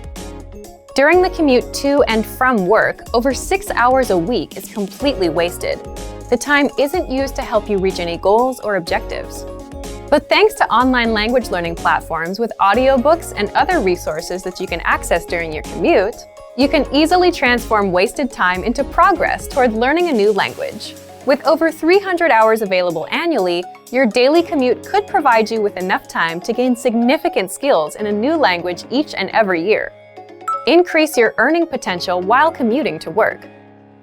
During the commute to and from work, over 6 hours a week is completely wasted. The time isn't used to help you reach any goals or objectives. But thanks to online language learning platforms with audiobooks and other resources that you can access during your commute, you can easily transform wasted time into progress toward learning a new language. With over 300 hours available annually, your daily commute could provide you with enough time to gain significant skills in a new language each and every year. Increase your earning potential while commuting to work.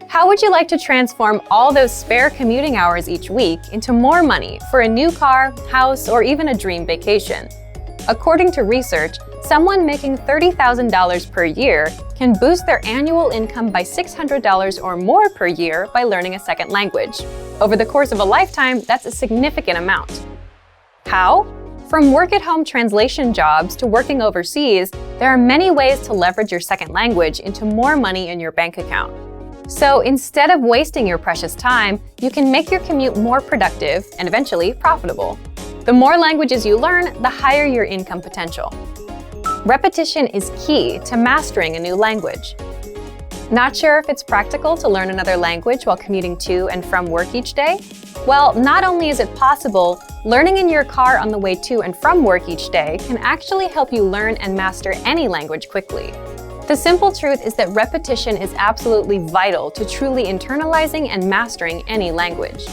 How would you like to transform all those spare commuting hours each week into more money for a new car, house, or even a dream vacation? According to research, someone making $30,000 per year can boost their annual income by $600 or more per year by learning a second language. Over the course of a lifetime, that's a significant amount. How? From work-at-home translation jobs to working overseas, there are many ways to leverage your second language into more money in your bank account. So instead of wasting your precious time, you can make your commute more productive and eventually profitable. The more languages you learn, the higher your income potential. Repetition is key to mastering a new language. Not sure if it's practical to learn another language while commuting to and from work each day? Well, not only is it possible, learning in your car on the way to and from work each day can actually help you learn and master any language quickly. The simple truth is that repetition is absolutely vital to truly internalizing and mastering any language.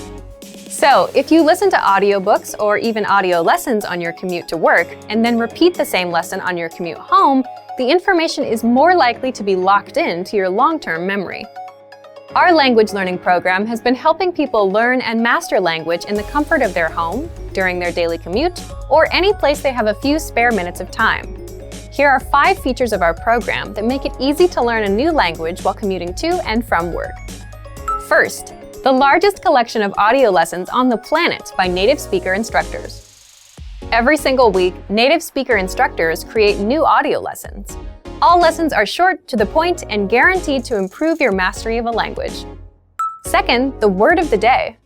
So, if you listen to audiobooks or even audio lessons on your commute to work, and then repeat the same lesson on your commute home, the information is more likely to be locked into your long-term memory. Our language learning program has been helping people learn and master language in the comfort of their home, during their daily commute, or any place they have a few spare minutes of time. Here are 5 features of our program that make it easy to learn a new language while commuting to and from work. First, the largest collection of audio lessons on the planet by native speaker instructors. Every single week, native speaker instructors create new audio lessons. All lessons are short, to the point, and guaranteed to improve your mastery of a language. Second, the word of the day.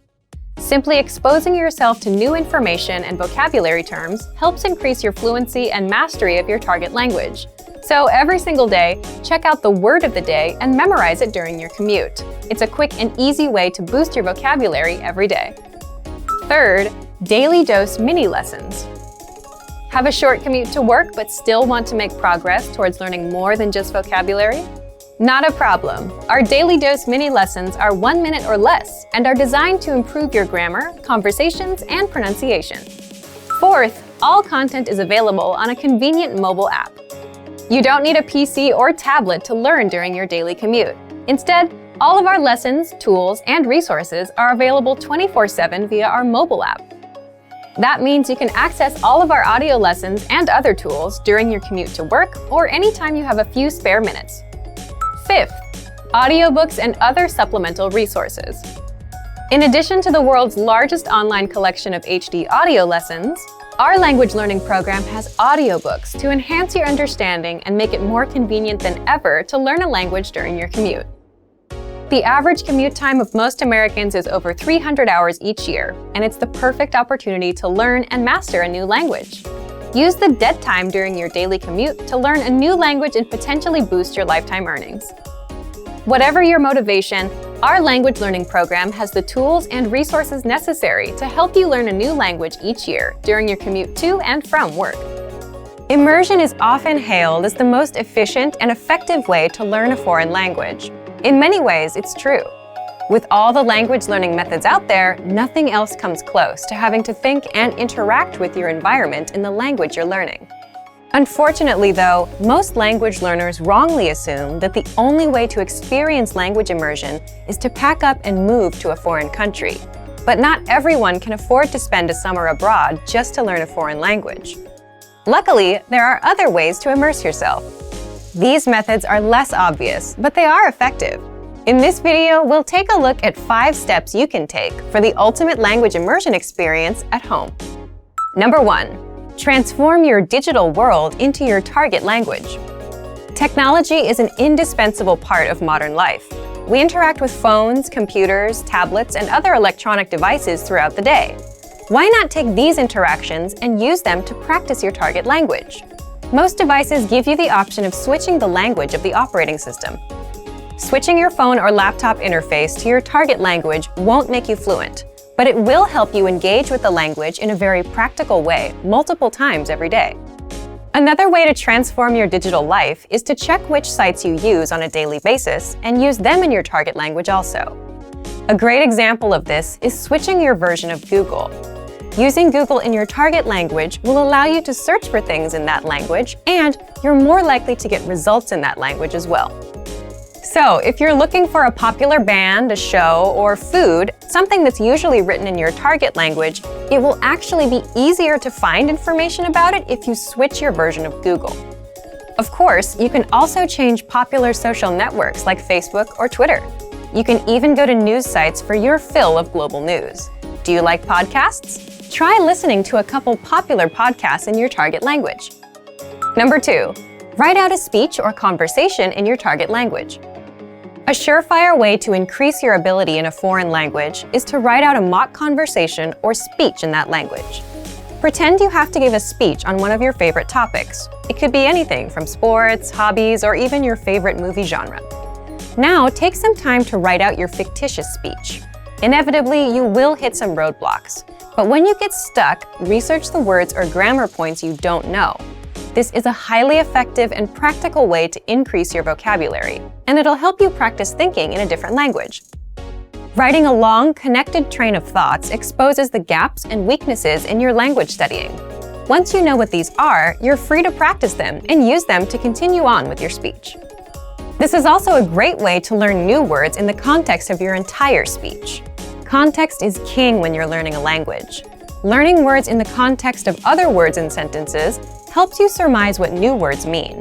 Simply exposing yourself to new information and vocabulary terms helps increase your fluency and mastery of your target language. So every single day, check out the word of the day and memorize it during your commute. It's a quick and easy way to boost your vocabulary every day. Third, daily dose mini lessons. Have a short commute to work but still want to make progress towards learning more than just vocabulary? Not a problem. Our daily dose mini lessons are 1 minute or less and are designed to improve your grammar, conversations, and pronunciation. Fourth, all content is available on a convenient mobile app. You don't need a PC or tablet to learn during your daily commute. Instead, all of our lessons, tools, and resources are available 24/7 via our mobile app. That means you can access all of our audio lessons and other tools during your commute to work or anytime you have a few spare minutes. Fifth, audiobooks and other supplemental resources. In addition to the world's largest online collection of HD audio lessons, our language learning program has audiobooks to enhance your understanding and make it more convenient than ever to learn a language during your commute. The average commute time of most Americans is over 300 hours each year, and it's the perfect opportunity to learn and master a new language. Use the dead time during your daily commute to learn a new language and potentially boost your lifetime earnings. Whatever your motivation, our language learning program has the tools and resources necessary to help you learn a new language each year during your commute to and from work. Immersion is often hailed as the most efficient and effective way to learn a foreign language. In many ways, it's true. With all the language learning methods out there, nothing else comes close to having to think and interact with your environment in the language you're learning. Unfortunately, though, most language learners wrongly assume that the only way to experience language immersion is to pack up and move to a foreign country. But not everyone can afford to spend a summer abroad just to learn a foreign language. Luckily, there are other ways to immerse yourself. These methods are less obvious, but they are effective. In this video, we'll take a look at 5 steps you can take for the ultimate language immersion experience at home. Number 1. Transform your digital world into your target language. Technology is an indispensable part of modern life. We interact with phones, computers, tablets, and other electronic devices throughout the day. Why not take these interactions and use them to practice your target language? Most devices give you the option of switching the language of the operating system. Switching your phone or laptop interface to your target language won't make you fluent, but it will help you engage with the language in a very practical way multiple times every day. Another way to transform your digital life is to check which sites you use on a daily basis and use them in your target language also. A great example of this is switching your version of Google. Using Google in your target language will allow you to search for things in that language, and you're more likely to get results in that language as well. So, if you're looking for a popular band, a show, or food, something that's usually written in your target language, it will actually be easier to find information about it if you switch your version of Google. Of course, you can also change popular social networks like Facebook or Twitter. You can even go to news sites for your fill of global news. Do you like podcasts? Try listening to a couple popular podcasts in your target language. Number 2. Write out a speech or conversation in your target language. A surefire way to increase your ability in a foreign language is to write out a mock conversation or speech in that language. Pretend you have to give a speech on one of your favorite topics. It could be anything from sports, hobbies, or even your favorite movie genre. Now, take some time to write out your fictitious speech. Inevitably, you will hit some roadblocks. But when you get stuck, research the words or grammar points you don't know. This is a highly effective and practical way to increase your vocabulary, and it'll help you practice thinking in a different language. Writing a long, connected train of thoughts exposes the gaps and weaknesses in your language studying. Once you know what these are, you're free to practice them and use them to continue on with your speech. This is also a great way to learn new words in the context of your entire speech. Context is king when you're learning a language. Learning words in the context of other words and sentences helps you surmise what new words mean.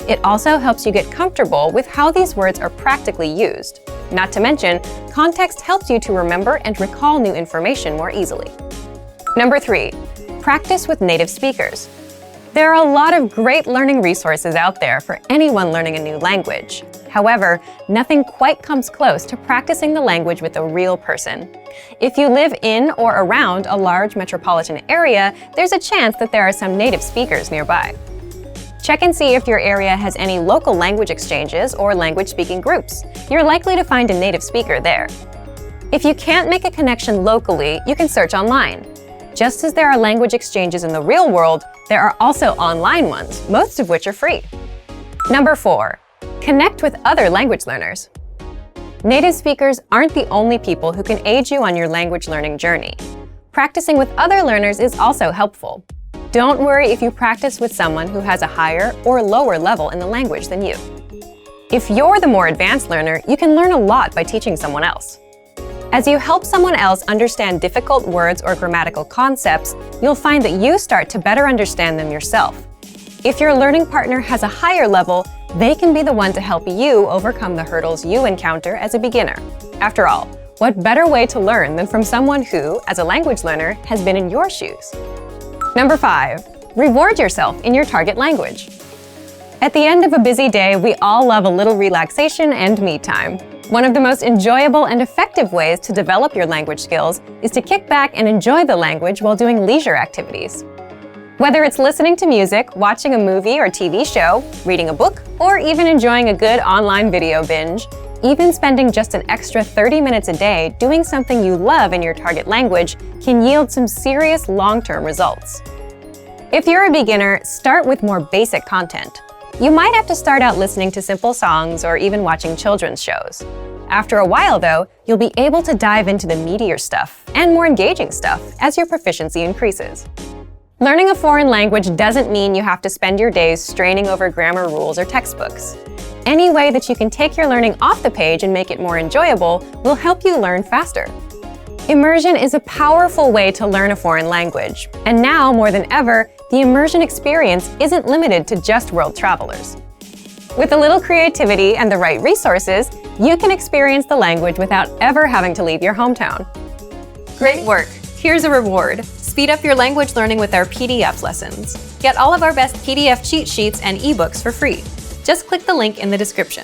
It also helps you get comfortable with how these words are practically used. Not to mention, context helps you to remember and recall new information more easily. Number 3, practice with native speakers. There are a lot of great learning resources out there for anyone learning a new language. However, nothing quite comes close to practicing the language with a real person. If you live in or around a large metropolitan area, there's a chance that there are some native speakers nearby. Check and see if your area has any local language exchanges or language-speaking groups. You're likely to find a native speaker there. If you can't make a connection locally, you can search online. Just as there are language exchanges in the real world, there are also online ones, most of which are free. Number 4, connect with other language learners. Native speakers aren't the only people who can aid you on your language learning journey. Practicing with other learners is also helpful. Don't worry if you practice with someone who has a higher or lower level in the language than you. If you're the more advanced learner, you can learn a lot by teaching someone else. As you help someone else understand difficult words or grammatical concepts, you'll find that you start to better understand them yourself. If your learning partner has a higher level, they can be the one to help you overcome the hurdles you encounter as a beginner. After all, what better way to learn than from someone who, as a language learner, has been in your shoes? Number 5, reward yourself in your target language. At the end of a busy day, we all love a little relaxation and me time. One of the most enjoyable and effective ways to develop your language skills is to kick back and enjoy the language while doing leisure activities. Whether it's listening to music, watching a movie or TV show, reading a book, or even enjoying a good online video binge, even spending just an extra 30 minutes a day doing something you love in your target language can yield some serious long-term results. If you're a beginner, start with more basic content. You might have to start out listening to simple songs or even watching children's shows. After a while, though, you'll be able to dive into the meatier stuff and more engaging stuff as your proficiency increases. Learning a foreign language doesn't mean you have to spend your days straining over grammar rules or textbooks. Any way that you can take your learning off the page and make it more enjoyable will help you learn faster. Immersion is a powerful way to learn a foreign language, and now more than ever, the immersion experience isn't limited to just world travelers. With a little creativity and the right resources, you can experience the language without ever having to leave your hometown. Great work! Here's a reward. Speed up your language learning with our PDF lessons. Get all of our best PDF cheat sheets and ebooks for free. Just click the link in the description.